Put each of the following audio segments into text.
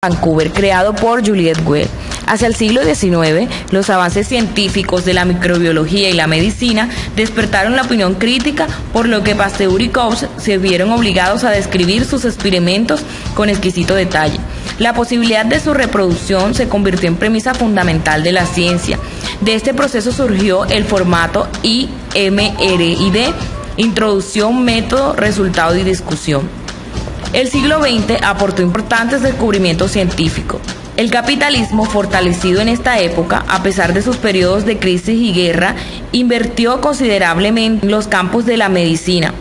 Vancouver, creado por Juliette Well. Hacia el siglo XIX, los avances científicos de la microbiología y la medicina despertaron la opinión crítica, por lo que Pasteur y Cox se vieron obligados a describir sus experimentos con exquisito detalle. La posibilidad de su reproducción se convirtió en premisa fundamental de la ciencia. De este proceso surgió el formato IMRID, introducción, método, resultado y discusión. El siglo XX aportó importantes descubrimientos científicos. El capitalismo, fortalecido en esta época, a pesar de sus periodos de crisis y guerra, invirtió considerablemente en los campos de la medicina.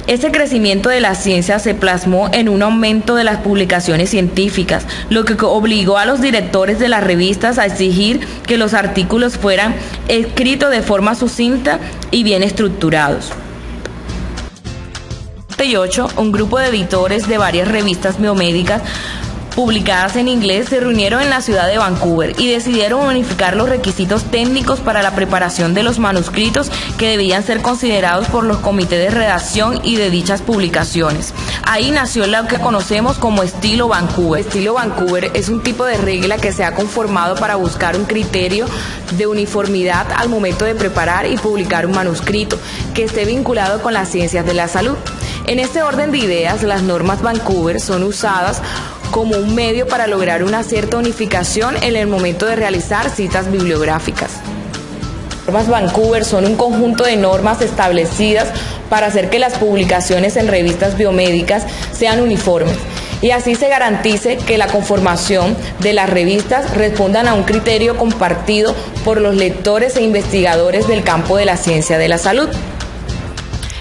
Ese crecimiento de la ciencia se plasmó en un aumento de las publicaciones científicas, lo que obligó a los directores de las revistas a exigir que los artículos fueran escritos de forma sucinta y bien estructurados. En 1998, un grupo de editores de varias revistas biomédicas publicadas en inglés se reunieron en la ciudad de Vancouver y decidieron unificar los requisitos técnicos para la preparación de los manuscritos que debían ser considerados por los comités de redacción y de dichas publicaciones. Ahí nació lo que conocemos como estilo Vancouver. El estilo Vancouver es un tipo de regla que se ha conformado para buscar un criterio de uniformidad al momento de preparar y publicar un manuscrito que esté vinculado con las ciencias de la salud. En este orden de ideas, las normas Vancouver son usadas como un medio para lograr una cierta unificación en el momento de realizar citas bibliográficas. Las normas Vancouver son un conjunto de normas establecidas para hacer que las publicaciones en revistas biomédicas sean uniformes y así se garantice que la conformación de las revistas respondan a un criterio compartido por los lectores e investigadores del campo de la ciencia de la salud.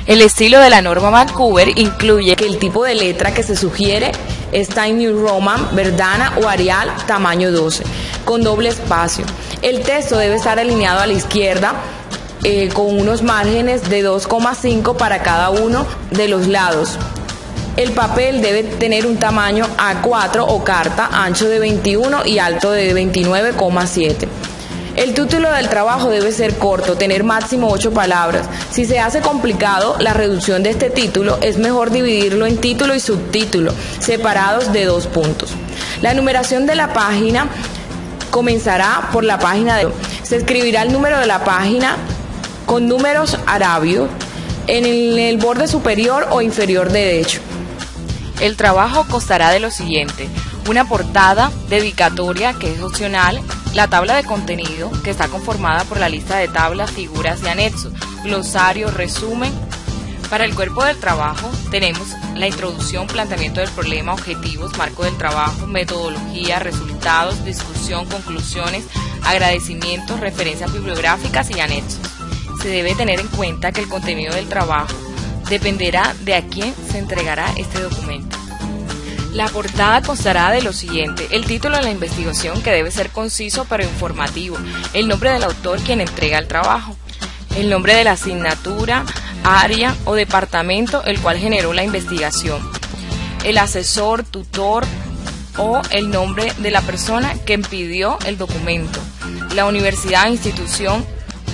El estilo de la norma Vancouver incluye que el tipo de letra que se sugiere es Times New Roman, Verdana o Arial tamaño 12, con doble espacio. El texto debe estar alineado a la izquierda con unos márgenes de 2,5 para cada uno de los lados. El papel debe tener un tamaño A4 o carta, ancho de 21 y alto de 29,7. El título del trabajo debe ser corto, tener máximo 8 palabras. Si se hace complicado la reducción de este título, es mejor dividirlo en título y subtítulo, separados de 2 puntos. La numeración de la página comenzará por la página de... Se escribirá el número de la página con números arabios en el borde superior o inferior derecho. El trabajo constará de lo siguiente: una portada, dedicatoria, que es opcional, la tabla de contenido, que está conformada por la lista de tablas, figuras y anexos, glosario, resumen. Para el cuerpo del trabajo tenemos la introducción, planteamiento del problema, objetivos, marco del trabajo, metodología, resultados, discusión, conclusiones, agradecimientos, referencias bibliográficas y anexos. Se debe tener en cuenta que el contenido del trabajo dependerá de a quién se entregará este documento. La portada constará de lo siguiente: el título de la investigación, que debe ser conciso pero informativo, el nombre del autor quien entrega el trabajo, el nombre de la asignatura, área o departamento el cual generó la investigación, el asesor, tutor o el nombre de la persona que pidió el documento, la universidad o institución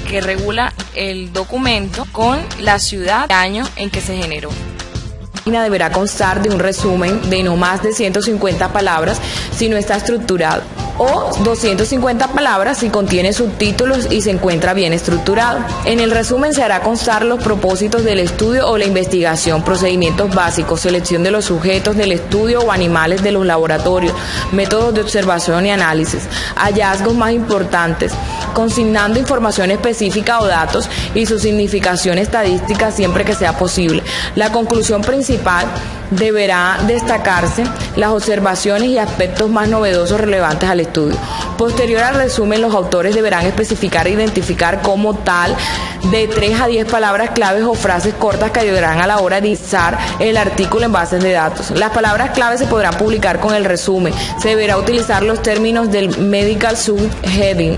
que regula el documento con la ciudad y año en que se generó. La página deberá constar de un resumen de no más de 150 palabras si no está estructurado, o 250 palabras si contiene subtítulos y se encuentra bien estructurado. En el resumen se hará constar los propósitos del estudio o la investigación, procedimientos básicos, selección de los sujetos del estudio o animales de los laboratorios, métodos de observación y análisis, hallazgos más importantes, consignando información específica o datos y su significación estadística siempre que sea posible. La conclusión principal deberá destacarse las observaciones y aspectos más novedosos relevantes al estudio. Posterior al resumen, los autores deberán especificar e identificar como tal de 3 a 10 palabras claves o frases cortas que ayudarán a la hora de analizar el artículo en bases de datos. Las palabras claves se podrán publicar con el resumen. Se deberá utilizar los términos del Medical Subheading,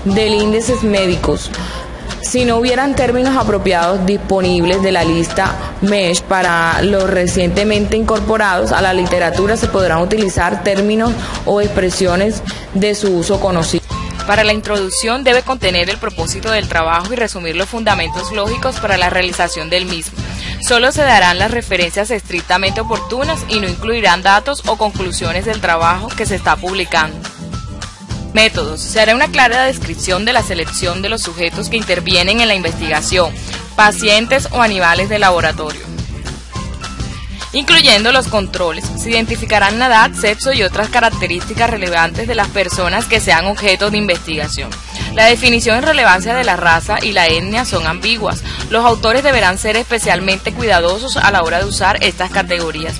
del índices médicos. Si no hubieran términos apropiados disponibles de la lista MESH para los recientemente incorporados a la literatura, se podrán utilizar términos o expresiones de su uso conocido. Para la introducción debe contener el propósito del trabajo y resumir los fundamentos lógicos para la realización del mismo. Solo se darán las referencias estrictamente oportunas y no incluirán datos o conclusiones del trabajo que se está publicando. Métodos. Se hará una clara descripción de la selección de los sujetos que intervienen en la investigación, pacientes o animales de laboratorio, incluyendo los controles. Se identificarán la edad, sexo y otras características relevantes de las personas que sean objeto de investigación. La definición y relevancia de la raza y la etnia son ambiguas. Los autores deberán ser especialmente cuidadosos a la hora de usar estas categorías.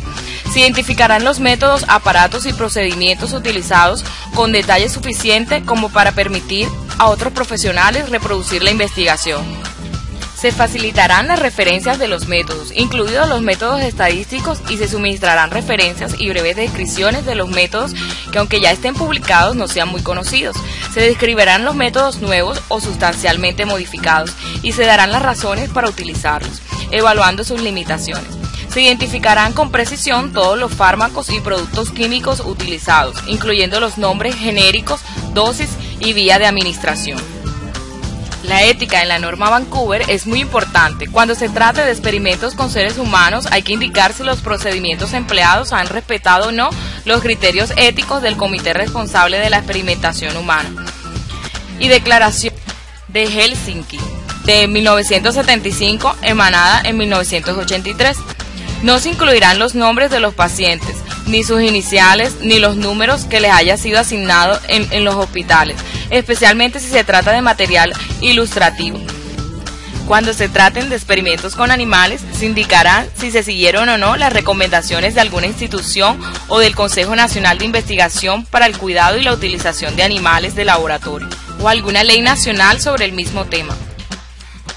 Se identificarán los métodos, aparatos y procedimientos utilizados con detalle suficiente como para permitir a otros profesionales reproducir la investigación. Se facilitarán las referencias de los métodos, incluidos los métodos estadísticos, y se suministrarán referencias y breves descripciones de los métodos que, aunque ya estén publicados, no sean muy conocidos. Se describirán los métodos nuevos o sustancialmente modificados y se darán las razones para utilizarlos, evaluando sus limitaciones. Se identificarán con precisión todos los fármacos y productos químicos utilizados, incluyendo los nombres genéricos, dosis y vía de administración. La ética en la norma Vancouver es muy importante. Cuando se trate de experimentos con seres humanos, hay que indicar si los procedimientos empleados han respetado o no los criterios éticos del comité responsable de la experimentación humana. Y Declaración de Helsinki de 1975, emanada en 1983. No se incluirán los nombres de los pacientes, ni sus iniciales, ni los números que les haya sido asignado en los hospitales, especialmente si se trata de material ilustrativo. Cuando se traten de experimentos con animales, se indicará si se siguieron o no las recomendaciones de alguna institución o del Consejo Nacional de Investigación para el Cuidado y la Utilización de Animales de Laboratorio, o alguna ley nacional sobre el mismo tema.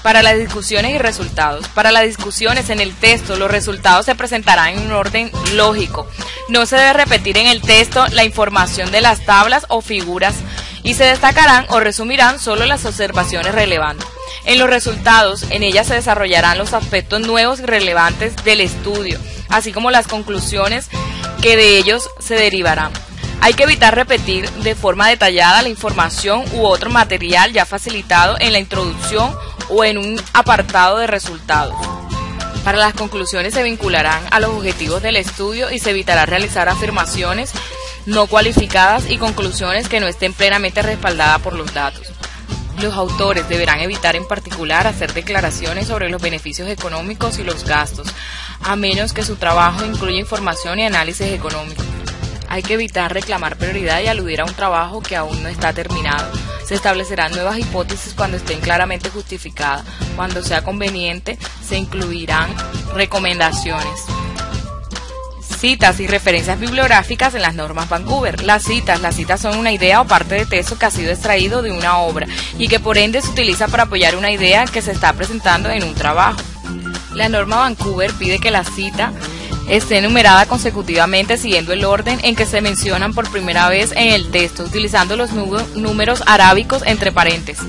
Para las discusiones y resultados. Para las discusiones en el texto, los resultados se presentarán en un orden lógico. No se debe repetir en el texto la información de las tablas o figuras y se destacarán o resumirán solo las observaciones relevantes. En los resultados, en ellas se desarrollarán los aspectos nuevos y relevantes del estudio, así como las conclusiones que de ellos se derivarán. Hay que evitar repetir de forma detallada la información u otro material ya facilitado en la introducción o en un apartado de resultados. Para las conclusiones se vincularán a los objetivos del estudio y se evitará realizar afirmaciones no cualificadas y conclusiones que no estén plenamente respaldadas por los datos. Los autores deberán evitar en particular hacer declaraciones sobre los beneficios económicos y los gastos, a menos que su trabajo incluya información y análisis económico. Hay que evitar reclamar prioridad y aludir a un trabajo que aún no está terminado. Se establecerán nuevas hipótesis cuando estén claramente justificadas. Cuando sea conveniente, se incluirán recomendaciones. Citas y referencias bibliográficas en las normas Vancouver. Las citas son una idea o parte de texto que ha sido extraído de una obra y que por ende se utiliza para apoyar una idea que se está presentando en un trabajo. La norma Vancouver pide que la cita esté numerada consecutivamente siguiendo el orden en que se mencionan por primera vez en el texto, utilizando los números arábicos entre paréntesis.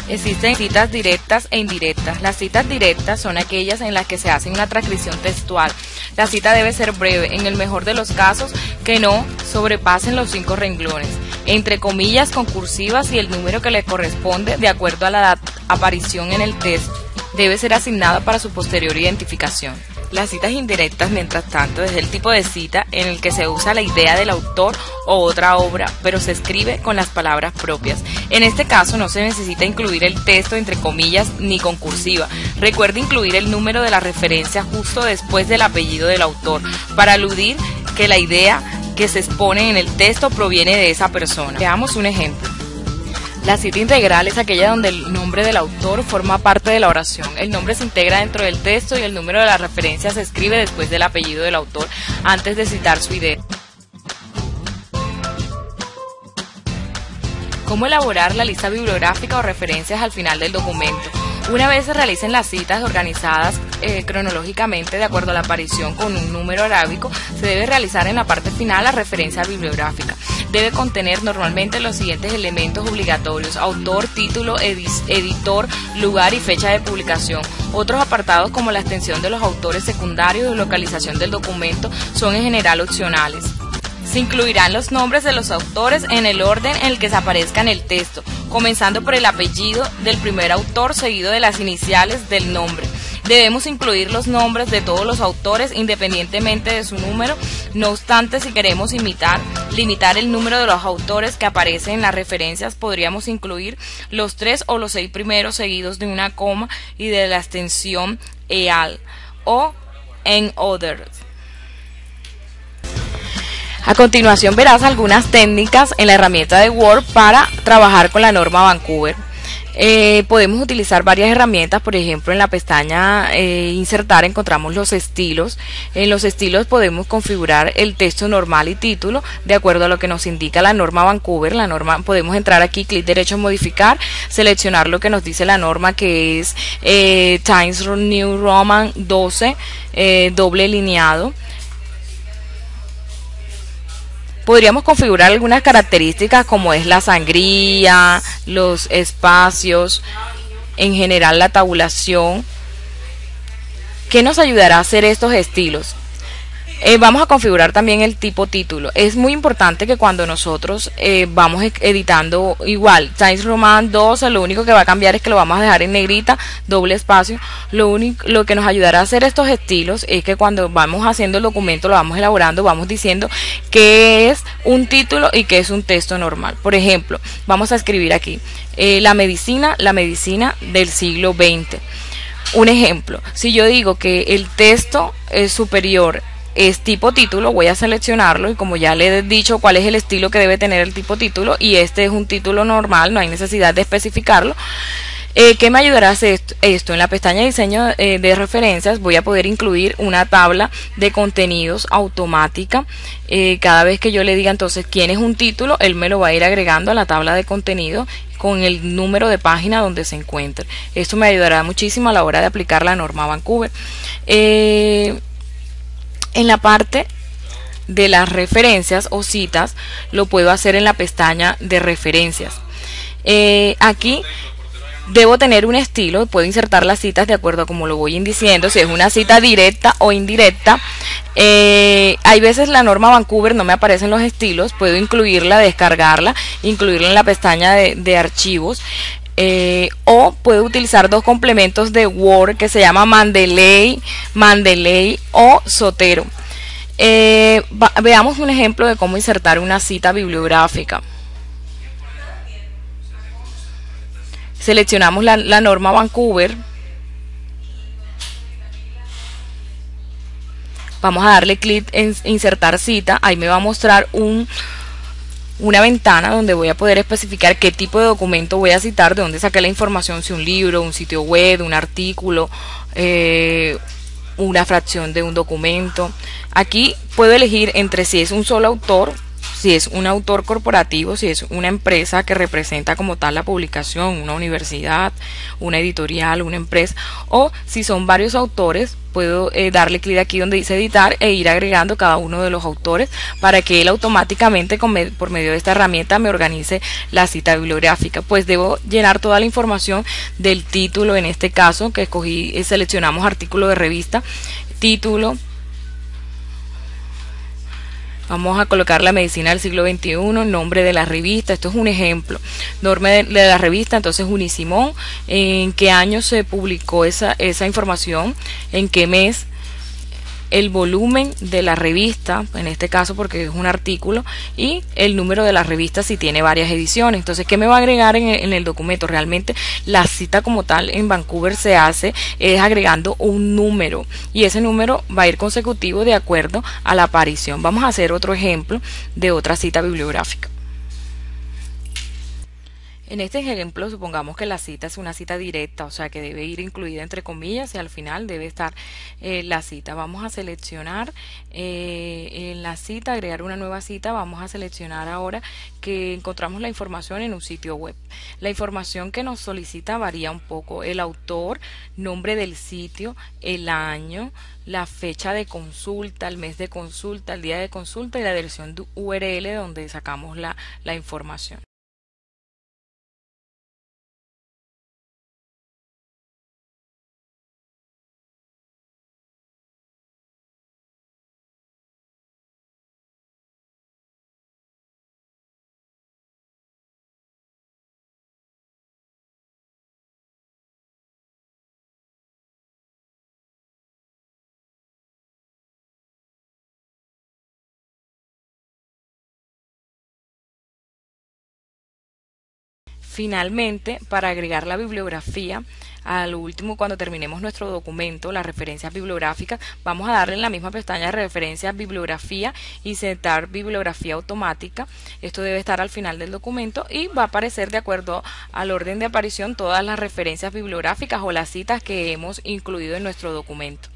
Existen citas directas e indirectas. Las citas directas son aquellas en las que se hace una transcripción textual. La cita debe ser breve, en el mejor de los casos, que no sobrepasen los 5 renglones, entre comillas con cursivas y el número que le corresponde de acuerdo a la aparición en el texto. Debe ser asignada para su posterior identificación. Las citas indirectas, mientras tanto, es el tipo de cita en el que se usa la idea del autor o otra obra, pero se escribe con las palabras propias. En este caso no se necesita incluir el texto entre comillas ni con cursiva. Recuerde incluir el número de la referencia justo después del apellido del autor, para aludir que la idea que se expone en el texto proviene de esa persona. Veamos un ejemplo. La cita integral es aquella donde el nombre del autor forma parte de la oración. El nombre se integra dentro del texto y el número de la referencia se escribe después del apellido del autor, antes de citar su idea. ¿Cómo elaborar la lista bibliográfica o referencias al final del documento? Una vez se realicen las citas organizadas cronológicamente de acuerdo a la aparición con un número arábico, se debe realizar en la parte final la referencia bibliográfica. Debe contener normalmente los siguientes elementos obligatorios: autor, título, editor, lugar y fecha de publicación. Otros apartados como la extensión de los autores secundarios y localización del documento son en general opcionales. Se incluirán los nombres de los autores en el orden en el que se aparezca en el texto, comenzando por el apellido del primer autor seguido de las iniciales del nombre. Debemos incluir los nombres de todos los autores independientemente de su número. No obstante, si queremos limitar el número de los autores que aparecen en las referencias, podríamos incluir los 3 o los 6 primeros seguidos de una coma y de la extensión eal o en others. A continuación verás algunas técnicas en la herramienta de Word para trabajar con la norma Vancouver. Podemos utilizar varias herramientas, por ejemplo en la pestaña insertar encontramos los estilos. En los estilos podemos configurar el texto normal y título de acuerdo a lo que nos indica la norma Vancouver. Podemos entrar aquí, clic derecho en modificar, seleccionar lo que nos dice la norma, que es Times New Roman 12 doble lineado. Podríamos configurar algunas características como es la sangría, los espacios, en general la tabulación. ¿Qué nos ayudará a hacer estos estilos? Vamos a configurar también el tipo título. Es muy importante que cuando nosotros vamos editando igual Times Roman 12, lo único que va a cambiar es que lo vamos a dejar en negrita, doble espacio. Lo que nos ayudará a hacer estos estilos es que cuando vamos haciendo el documento, lo vamos elaborando, vamos diciendo qué es un título y qué es un texto normal. Por ejemplo, vamos a escribir aquí la medicina del siglo XX. Un ejemplo, si yo digo que el texto superior es tipo título, voy a seleccionarlo y como ya le he dicho cuál es el estilo que debe tener el tipo título, y este es un título normal, no hay necesidad de especificarlo. ¿Qué me ayudará a hacer esto? En la pestaña de diseño de referencias voy a poder incluir una tabla de contenidos automática. Cada vez que yo le diga entonces quién es un título, él me lo va a ir agregando a la tabla de contenido con el número de página donde se encuentre. Esto me ayudará muchísimo a la hora de aplicar la norma Vancouver. En la parte de las referencias o citas lo puedo hacer en la pestaña de referencias. Aquí debo tener un estilo, puedo insertar las citas de acuerdo a como lo voy diciendo, si es una cita directa o indirecta. Hay veces la norma Vancouver no me aparecen los estilos, puedo incluirla, descargarla, incluirla en la pestaña de archivos. O puedo utilizar dos complementos de Word que se llama Mendeley o Zotero. Veamos un ejemplo de cómo insertar una cita bibliográfica. Seleccionamos la norma Vancouver. Vamos a darle clic en insertar cita. Ahí me va a mostrar una ventana donde voy a poder especificar qué tipo de documento voy a citar, de dónde saqué la información, si un libro, un sitio web, un artículo, una fracción de un documento. Aquí puedo elegir entre si es un solo autor, si es un autor corporativo, si es una empresa que representa como tal la publicación, una universidad, una editorial, una empresa, o si son varios autores, puedo darle clic aquí donde dice editar e ir agregando cada uno de los autores para que él automáticamente por medio de esta herramienta me organice la cita bibliográfica. Pues debo llenar toda la información del título, en este caso que escogí, seleccionamos artículo de revista, título. Vamos a colocar la medicina del siglo XXI, nombre de la revista, esto es un ejemplo. Nombre de la revista, entonces Unisimón, en qué año se publicó esa información, en qué mes, el volumen de la revista, en este caso porque es un artículo, y el número de la revista si tiene varias ediciones. Entonces, ¿qué me va a agregar en el documento? Realmente la cita como tal en Vancouver se hace es agregando un número, y ese número va a ir consecutivo de acuerdo a la aparición. Vamos a hacer otro ejemplo de otra cita bibliográfica. En este ejemplo, supongamos que la cita es una cita directa, o sea que debe ir incluida entre comillas y al final debe estar la cita. Vamos a seleccionar en la cita, agregar una nueva cita. Vamos a seleccionar ahora que encontramos la información en un sitio web. La información que nos solicita varía un poco: el autor, nombre del sitio, el año, la fecha de consulta, el mes de consulta, el día de consulta y la dirección de URL donde sacamos la información. Finalmente, para agregar la bibliografía, al último, cuando terminemos nuestro documento, las referencias bibliográficas, vamos a darle en la misma pestaña referencias bibliografía, insertar bibliografía automática. Esto debe estar al final del documento y va a aparecer de acuerdo al orden de aparición todas las referencias bibliográficas o las citas que hemos incluido en nuestro documento.